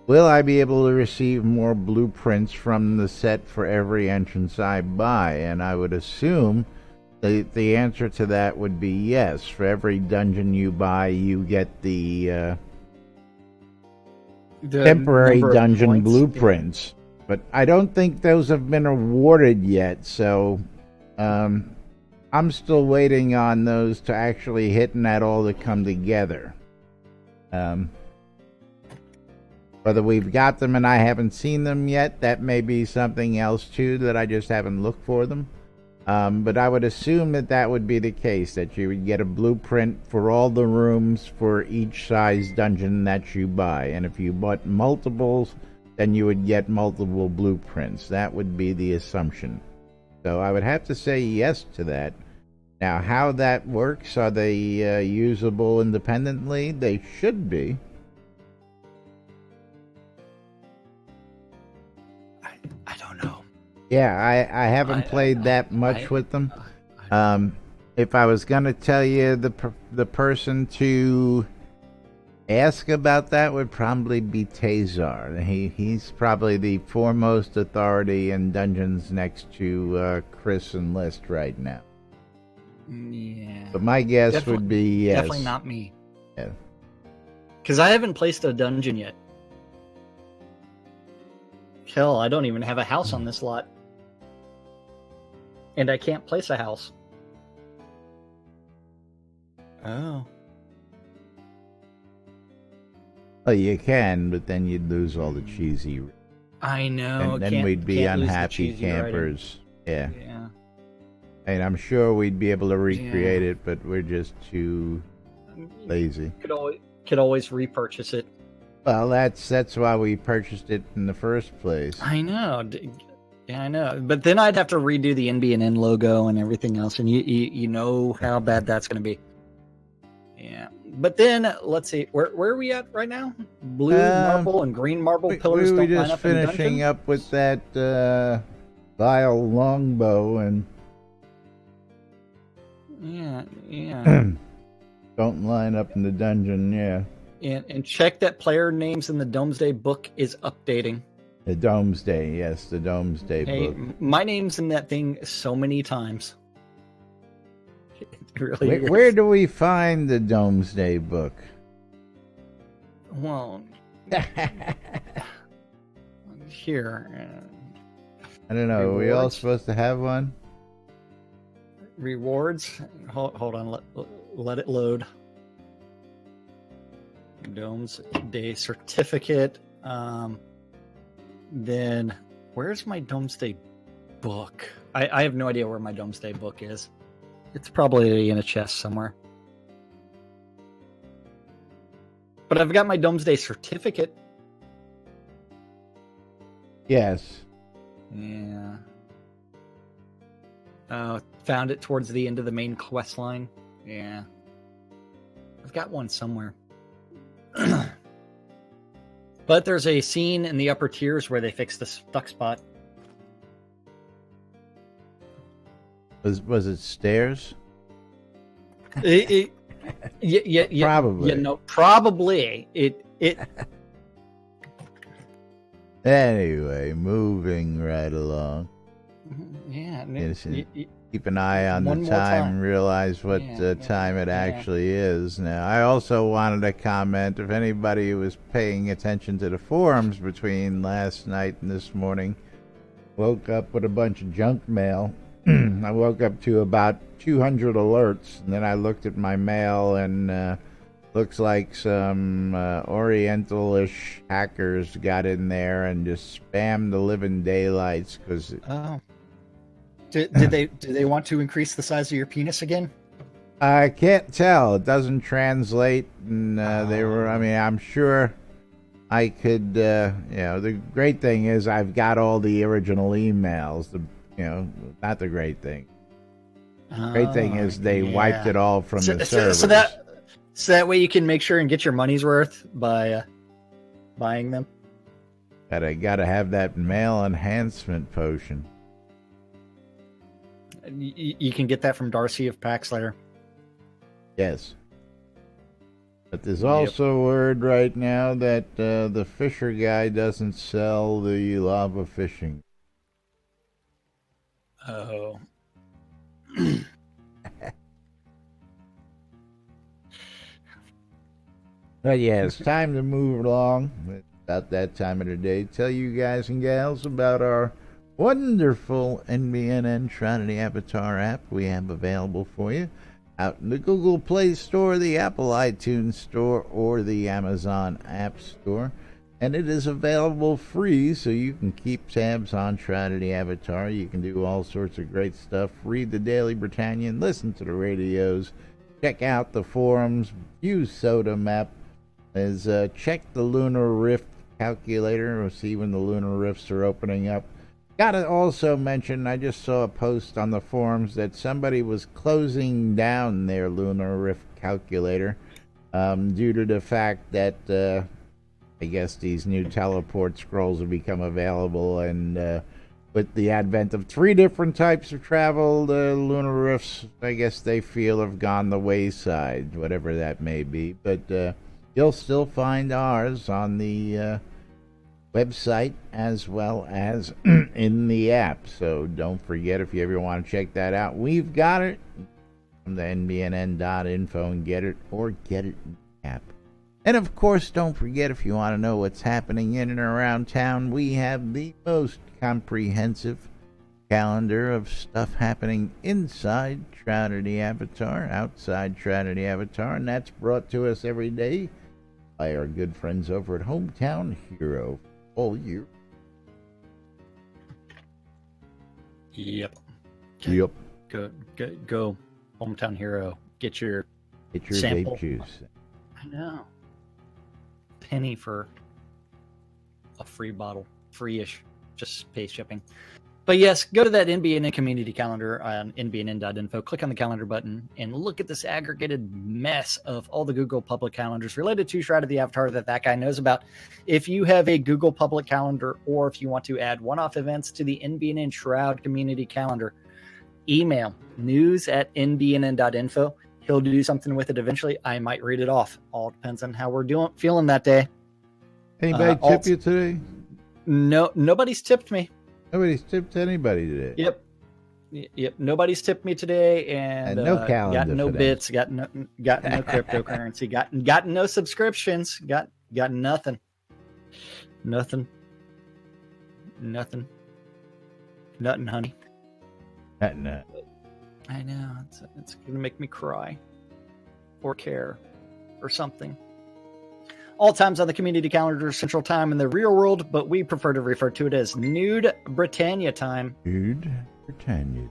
B: will I be able to receive more blueprints from the set for every entrance I buy? And I would assume the answer to that would be yes. For every dungeon you buy, you get the temporary dungeon blueprints. Yeah. But I don't think those have been awarded yet, so I'm still waiting on those to actually hit and that all to come together. Whether we've got them and I haven't seen them yet, that may be something else too, that I just haven't looked for them. But I would assume that that would be the case, that you would get a blueprint for all the rooms for each size dungeon that you buy. And if you bought multiples, then you would get multiple blueprints. That would be the assumption. So I would have to say yes to that. Now, how that works, are they usable independently? They should be.
A: I don't know.
B: Yeah, I haven't played that much with them. If I was going to tell you the person to ask about that would probably be Tazar. He's probably the foremost authority in dungeons next to Chris and List right now.
A: Yeah.
B: But my guess would be yes.
A: Definitely not me.
B: Yeah.
A: Because I haven't placed a dungeon yet. Hell, I don't even have a house on this lot. And I can't place a house. Oh.
B: Well, you can, but then you'd lose all the cheesy.
A: I know.
B: And then we'd be unhappy campers. Yeah.
A: Yeah.
B: And I'm sure we'd be able to recreate it, but we're just too lazy.
A: Could always repurchase it.
B: Well, that's why we purchased it in the first place.
A: I know. Yeah, I know. But then I'd have to redo the NBNN logo and everything else, and you know how bad that's going to be. Yeah. But then, let's see. Where are we at right now? Blue marble and green marble pillars don't line up in dungeon?
B: We were just finishing up with that vile longbow and...
A: Yeah.
B: Don't line up in the dungeon, yeah.
A: And check that player names in the Domesday book is updating.
B: The Domesday, yes, the Domesday book.
A: My name's in that thing so many times. It really
B: where do we find the Domesday book?
A: Well, here.
B: I don't know. Rewards? Are we all supposed to have one?
A: Rewards? Hold on. Let it load. Domesday certificate. Then where's my Domesday book? I have no idea where my Domesday book is. It's probably in a chest somewhere. But I've got my Domesday certificate.
B: Yes.
A: Yeah. Found it towards the end of the main quest line. Yeah. I've got one somewhere. But there's a scene in the upper tiers where they fix the stuck spot.
B: Was it stairs?
A: Yeah,
B: Probably.
A: Yeah, no, probably. It
B: Anyway, moving right along.
A: Yeah.
B: Keep an eye on the time, realize what time it actually is. Now, I also wanted to comment, if anybody was paying attention to the forums between last night and this morning, woke up with a bunch of junk mail. I woke up to about 200 alerts, and then I looked at my mail, and looks like some Oriental-ish hackers got in there and just spammed the living daylights. Because
A: Did they want to increase the size of your penis again?
B: I can't tell. It doesn't translate, and they were. I mean, I'm sure I could. The great thing is I've got all the original emails. Not the great thing. Great thing is they wiped it all from the servers.
A: So that way you can make sure and get your money's worth by buying them.
B: Gotta have that mail enhancement potion.
A: You can get that from Darcy of Paxlayer.
B: Yes. But there's also word right now that the Fisher guy doesn't sell the lava fishing.
A: Oh.
B: But yeah, it's time to move along. It's about that time of the day. Tell you guys and gals about our wonderful NBNN Shroud of the Avatar app we have available for you out in the Google Play Store, the Apple iTunes Store, or the Amazon App Store. And it is available free, so you can keep tabs on Shroud of the Avatar. You can do all sorts of great stuff. Read the Daily Britannian, listen to the radios, check out the forums, use Soda Map, check the Lunar Rift calculator, or see when the Lunar Rifts are opening up. Gotta also mention, I just saw a post on the forums that somebody was closing down their Lunar Rift calculator due to the fact that I guess these new teleport scrolls have become available, and with the advent of 3 different types of travel, the Lunar Rifts, I guess they feel, have gone the wayside, whatever that may be. But you'll still find ours on the website as well as in the app. So don't forget, if you ever want to check that out, we've got it from the NBNN.info and get it, or get it in the app. And of course, don't forget, if you want to know what's happening in and around town, we have the most comprehensive calendar of stuff happening inside Shroud of the Avatar, outside Shroud of the Avatar, and that's brought to us every day by our good friends over at Hometown Hero all year.
A: Yep.
B: Yep.
A: Go Hometown Hero. Get your sample.
B: Vape juice.
A: I know. Penny for a free bottle, free-ish, just pay shipping. But yes, go to that NBNN community calendar on nbnn.info, click on the calendar button, and look at this aggregated mess of all the Google public calendars related to Shroud of the Avatar that guy knows about. If you have a Google public calendar, or if you want to add one-off events to the NBNN Shroud community calendar, email news@nbnn.info. He'll do something with it eventually. I might read it off. All depends on how we're feeling that day.
B: Anybody tip you today?
A: No, nobody's tipped me.
B: Nobody's tipped anybody today.
A: Yep. Nobody's tipped me today, and
B: no calendar.
A: Got no bits. Got no cryptocurrency. Got no subscriptions. Got nothing. Nothing, honey.
B: Nothing.
A: I know, it's going to make me cry or care or something. All times on the community calendar, Central Time in the real world, but we prefer to refer to it as Nude Britannia time.
B: Nude Britannia.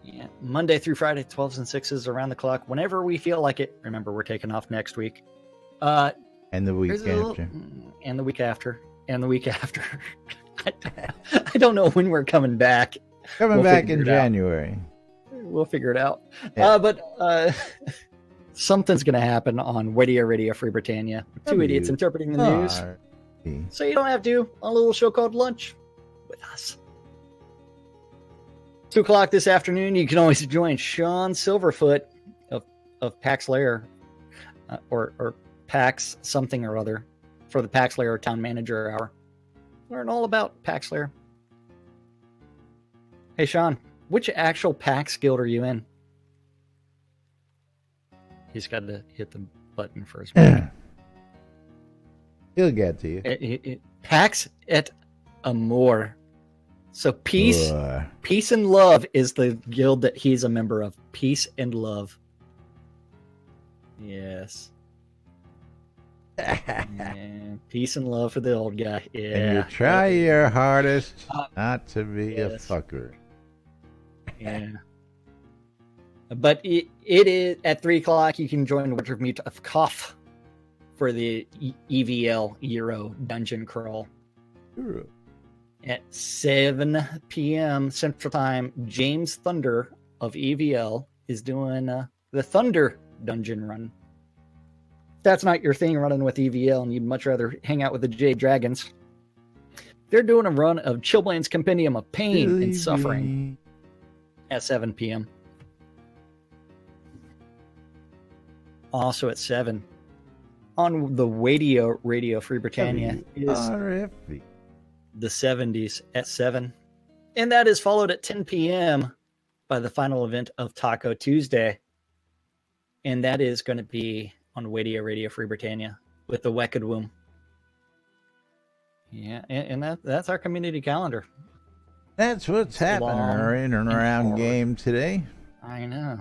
A: Yeah, Monday through Friday, 12s and 6s around the clock, whenever we feel like it. Remember, we're taking off next week.
B: And the week after.
A: And the week after. And the week after. I don't know when we're coming back.
B: Coming back in January.
A: We'll figure it out. Yeah. something's going to happen on Radio Free Britannia. Two idiots interpreting the news. So you don't have to on a little show called Lunch with us. 2 o'clock this afternoon, you can always join Sean Silverfoot of Pax Lair, or Pax something or other, for the Pax Lair Town Manager Hour. Learn all about Pax Lair. Hey, Sean, which actual PAX guild are you in? He's got to hit the button first.
B: He'll get to you.
A: Pax et Amor. So peace and love is the guild that he's a member of. Peace and love. Yes. And peace and love for the old guy. Yeah.
B: And you try your hardest not to be a fucker.
A: Yeah. But it is at 3 o'clock. You can join the Winter Meet of Koth for the EVL Euro Dungeon Crawl.
B: Euro.
A: At 7 p.m. Central Time, James Thunder of EVL is doing the Thunder Dungeon Run. If that's not your thing, running with EVL, and you'd much rather hang out with the Jade Dragons, they're doing a run of Chilblains Compendium of Pain and Suffering at 7 p.m. Also at 7 on the Radio Free Britannia is
B: RFB.
A: The 70s at 7. And that is followed at 10 p.m. by the final event of Taco Tuesday. And that is going to be on Radio Free Britannia with the Wicked Womb. Yeah, and that's our community calendar.
B: That's what's happening in and around game today.
A: I know.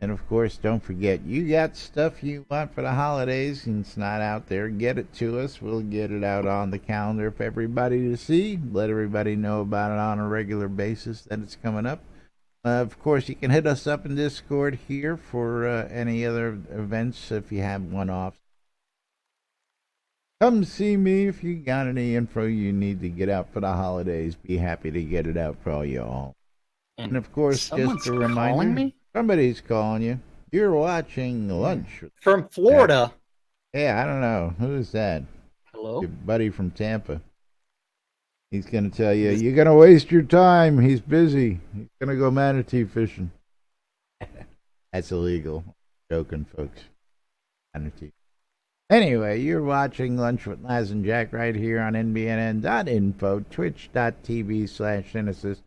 B: And of course, don't forget, you got stuff you want for the holidays and it's not out there, get it to us. We'll get it out on the calendar for everybody to see. Let everybody know about it on a regular basis that it's coming up. Of course, you can hit us up in Discord here for any other events if you have one-offs. Come see me if you got any info you need to get out for the holidays. Be happy to get it out for all y'all. And of course, just a reminder, somebody's calling you. You're watching Lunch.
A: From Florida.
B: Yeah, I don't know. Who is that?
A: Hello?
B: Your buddy from Tampa. He's going to tell you, you're going to waste your time. He's busy. He's going to go manatee fishing. That's illegal. Joking, folks. Manatee. Anyway, you're watching Lunch with Laz and Jack right here on NBNN.info, twitch.tv/Genesis,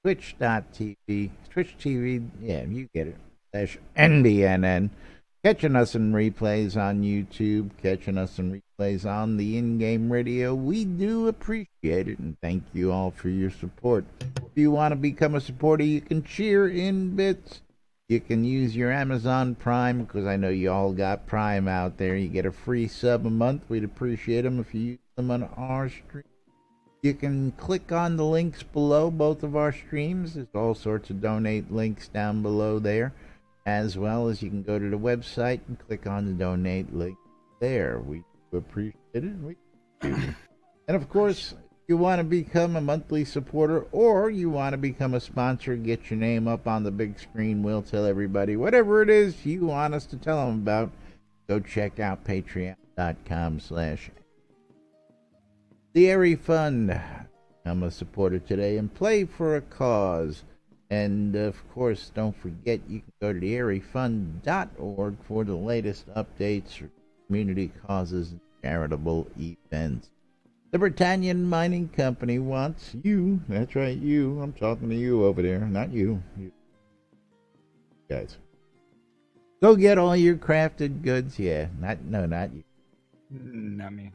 B: twitch.tv, Twitch TV, yeah, you get it, /NBNN. Catching us in replays on YouTube, catching us in replays on the in-game radio. We do appreciate it, and thank you all for your support. If you want to become a supporter, you can cheer in bits. You can use your Amazon Prime, because I know you all got Prime out there. You get a free sub a month. We'd appreciate them if you use them on our stream. You can click on the links below both of our streams. There's all sorts of donate links down below there. As well as you can go to the website and click on the donate link there. We appreciate it. We do. And of course, if you want to become a monthly supporter or you want to become a sponsor, get your name up on the big screen. We'll tell everybody whatever it is you want us to tell them about. Go check out patreon.com/ The Airy Fund. I'm a supporter today and play for a cause. And, of course, don't forget you can go to theairyfund.org for the latest updates for community causes and charitable events. The Britannian Mining Company wants you, that's right, you, I'm talking to you over there, not you, guys. Go get all your crafted goods, yeah, not you.
A: Not me.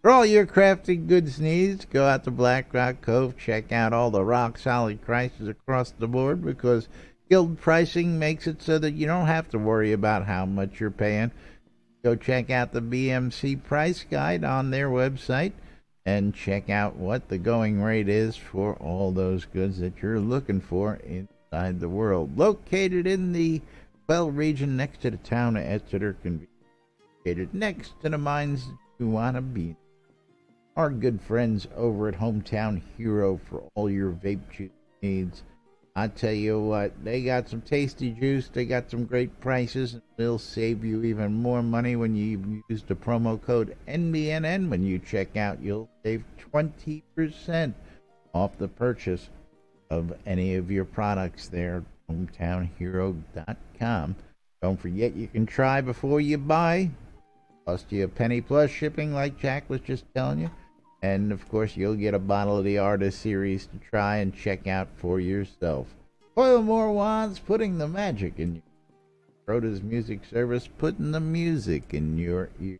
B: For all your crafting goods needs, go out to Black Rock Cove, check out all the rock-solid prices across the board, because guild pricing makes it so that you don't have to worry about how much you're paying. Go check out the BMC price guide on their website, and check out what the going rate is for all those goods that you're looking for inside the world. Located in the Quell region next to the town of Exeter, next to the mines that you want to be. Our good friends over at Hometown Hero for all your vape juice needs. I tell you what, they got some tasty juice, they got some great prices, and they'll save you even more money when you use the promo code NBNN. When you check out, you'll save 20% off the purchase of any of your products there at hometownhero.com. Don't forget, you can try before you buy. Cost you a penny plus shipping, like Jack was just telling you. And, of course, you'll get a bottle of the Artist Series to try and check out for yourself. Coil more wands, putting the magic in your Rhoda's music service, putting the music in your ear.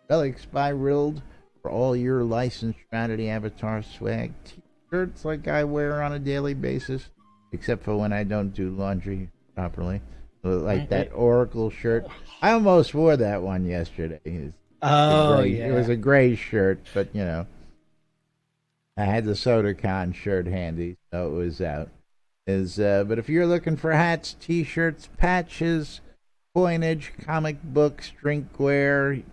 B: Relics by Rilled for all your licensed Shrouded Avatar swag. T-shirts like I wear on a daily basis, except for when I don't do laundry properly. Like that Oracle shirt. I almost wore that one yesterday. It was a gray shirt, but you know, I had the SodaCon shirt handy, so it was out. But if you're looking for hats, t-shirts, patches, coinage, comic books, drinkware,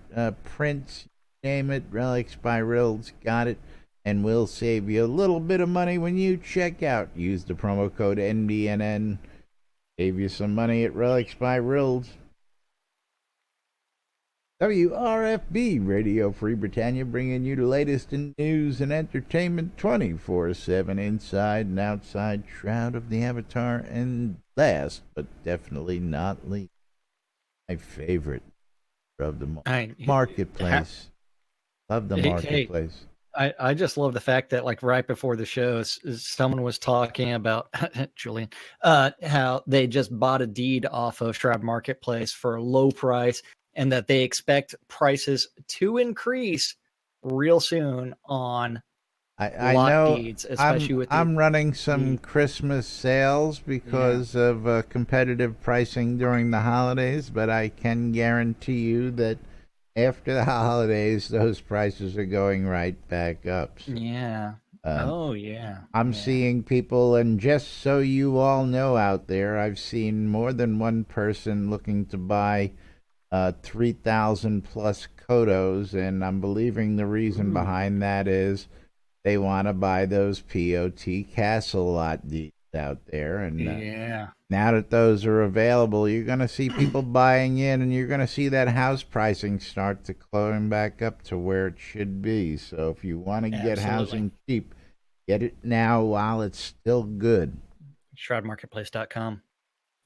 B: prints, name it, Relics by Rill's got it, and we'll save you a little bit of money when you check out. Use the promo code NBNN. Save you some money at Relics by Rill's. WRFB Radio Free Britannia, bringing you the latest in news and entertainment 24/7 inside and outside Shroud of the Avatar. And last but definitely not least, my favorite of the marketplace. Love the marketplace.
A: I just love the fact that, like, right before the show, someone was talking about Julian, how they just bought a deed off of Shroud Marketplace for a low price, and that they expect prices to increase real soon on
B: I
A: lot
B: know
A: deeds, especially
B: I'm running some Christmas sales because of competitive pricing during the holidays, but I can guarantee you that after the holidays, those prices are going right back up.
A: Yeah.
B: I'm seeing people, and just so you all know out there, I've seen more than one person looking to buy 3,000 plus Kodos, and I'm believing the reason behind that is they want to buy those POT Castle lot deeds out there. And now that those are available, you're going to see people buying in, and you're going to see that house pricing start to climb back up to where it should be. So if you want to get housing cheap, get it now while it's still good.
A: ShroudMarketplace.com.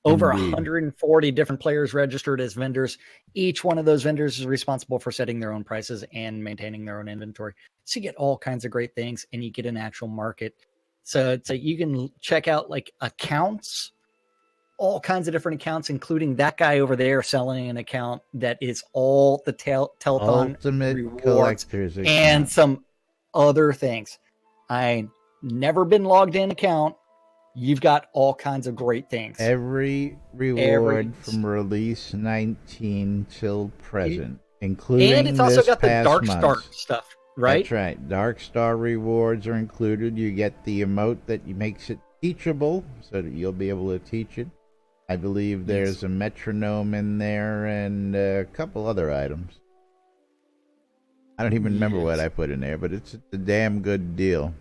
A: Over 140 different players registered as vendors. Each one of those vendors is responsible for setting their own prices and maintaining their own inventory. So you get all kinds of great things, and you get an actual market. So it's like you can check out like accounts, all kinds of different accounts, including that guy over there selling an account that is all the Telethon
B: Ultimate
A: rewards
B: Collectors account.
A: And some other things. I never been logged in account. You've got all kinds of great things.
B: Every reward from release 19 till present, including
A: and it's also got the Dark
B: months.
A: Star stuff, right?
B: That's right. Dark Star rewards are included. You get the emote that makes it teachable, so that you'll be able to teach it. I believe there's a metronome in there and a couple other items. I don't even remember what I put in there, but it's a damn good deal.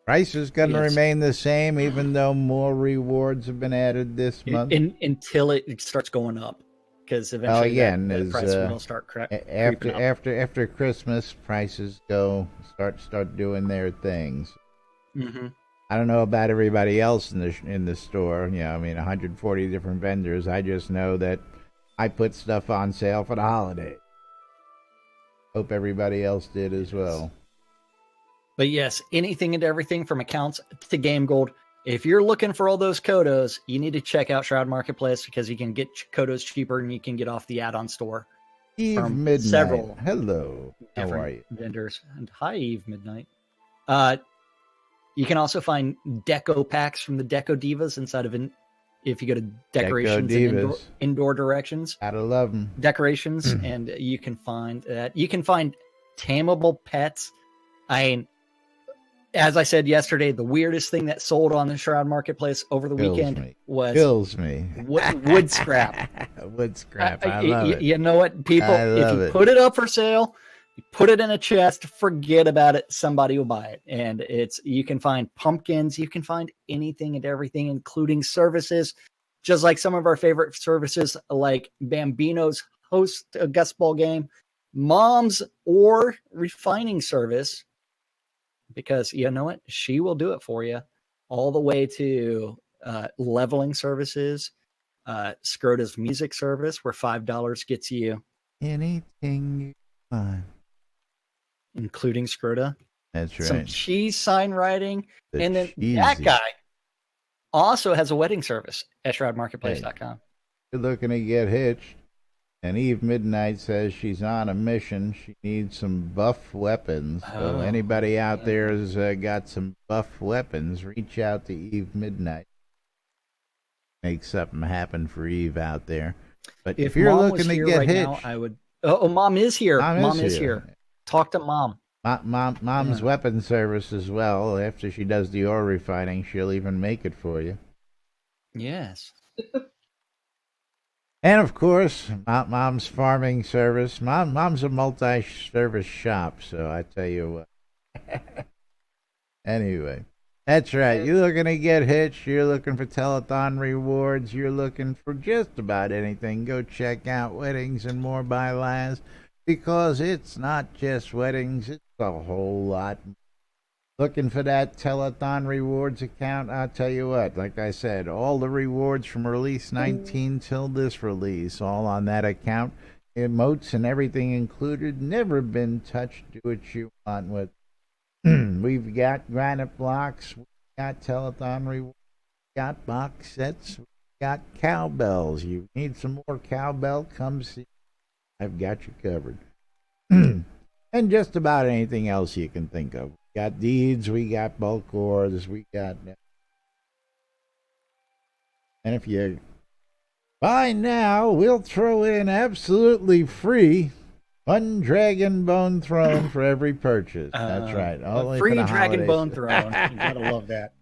B: Price is going to remain the same, even though more rewards have been added this month.
A: Until it starts going up, because eventually the price will start creeping up.
B: After Christmas, prices start doing their things.
A: Mm-hmm.
B: I don't know about everybody else in the store. You know, I mean, 140 different vendors. I just know that I put stuff on sale for the holidays. Hope everybody else did as well.
A: But yes, anything and everything from accounts to Game Gold. If you're looking for all those Kodos, you need to check out Shroud Marketplace, because you can get Kodos cheaper and you can get off the add-on store.
B: Eve Midnight.
A: Several
B: Hello. How are you?
A: Vendors. And hi, Eve Midnight. You can also find deco packs from the Deco Divas inside of if you go to decorations and indoor directions.
B: Gotta love them.
A: Decorations, and you can find that. You can find tameable pets. As I said yesterday, the weirdest thing that sold on the Shroud Marketplace over the weekend was wood scrap.
B: Wood scrap. I love it.
A: You know what, people? If you put it up for sale, put it in a chest, forget about it. Somebody will buy it. And you can find pumpkins, you can find anything and everything, including services, just like some of our favorite services, like Bambino's host a guest ball game, Mom's or refining service, because you know what? She will do it for you, all the way to leveling services, Scrota's music service, where $5 gets you
B: anything you find,
A: including Scrota.
B: That's right.
A: Some cheese sign writing. And then
B: cheesy.
A: That guy also has a wedding service at shroudmarketplace.com.
B: You're looking to get hitched, and Eve Midnight says she's on a mission. She needs some buff weapons. So anybody out there has got some buff weapons, reach out to Eve Midnight. Make something happen for Eve out there. But if you're looking to get hitched,
A: now, I would. Oh, Mom is here. Mom is here. Talk to Mom.
B: Mom's weapon service as well. After she does the ore refining, she'll even make it for you.
A: Yes.
B: And of course, Mom's farming service. Mom's a multi-service shop, so I tell you what. Anyway, that's right. You're looking to get hitched. You're looking for telethon rewards. You're looking for just about anything. Go check out Weddings and More by Laz, because it's not just weddings. It's a whole lot. Looking for that telethon rewards account? I'll tell you what, like I said, all the rewards from release 19 till this release, all on that account. Emotes and everything included, never been touched. Do what you want with. We've got granite blocks, we've got telethon rewards, we've got box sets, we've got cowbells. You need some more cowbell? Come see. I've got you covered. And just about anything else you can think of. We got deeds, we got bulk ores, we got. And if you buy now, we'll throw in absolutely free one dragon bone throne for every purchase. That's right. Only
A: free
B: for the
A: dragon
B: holidays.
A: bone throne. You gotta love that.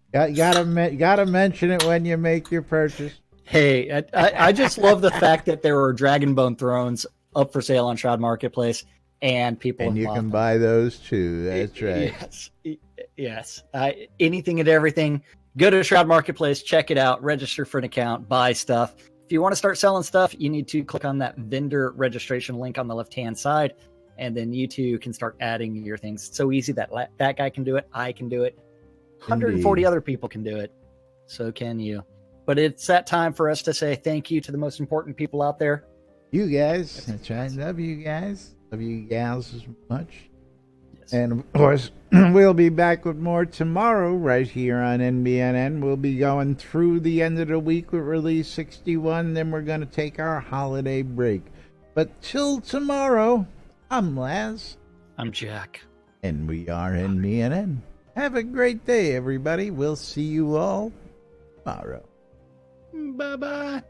B: Gotta mention it when you make your purchase.
A: Hey, I just love the fact that there are dragon bone thrones up for sale on Shroud Marketplace, and people
B: and you
A: can
B: them. Buy those too. That's right.
A: Yes. Anything and everything. Go to Shroud Marketplace, check it out, register for an account, buy stuff. If you want to start selling stuff, you need to click on that vendor registration link on the left-hand side, and then you too can start adding your things. It's so easy that that guy can do it. I can do it. 140 other people can do it. So can you. But it's that time for us to say thank you to the most important people out there.
B: You guys. That's right. Love you guys. Love you gals as much. Yes. And of course, we'll be back with more tomorrow right here on NBNN. We'll be going through the end of the week with release 61. Then we're going to take our holiday break. But till tomorrow, I'm Laz.
A: I'm Jack.
B: And we are NBNN. Have a great day, everybody. We'll see you all tomorrow.
A: Bye-bye.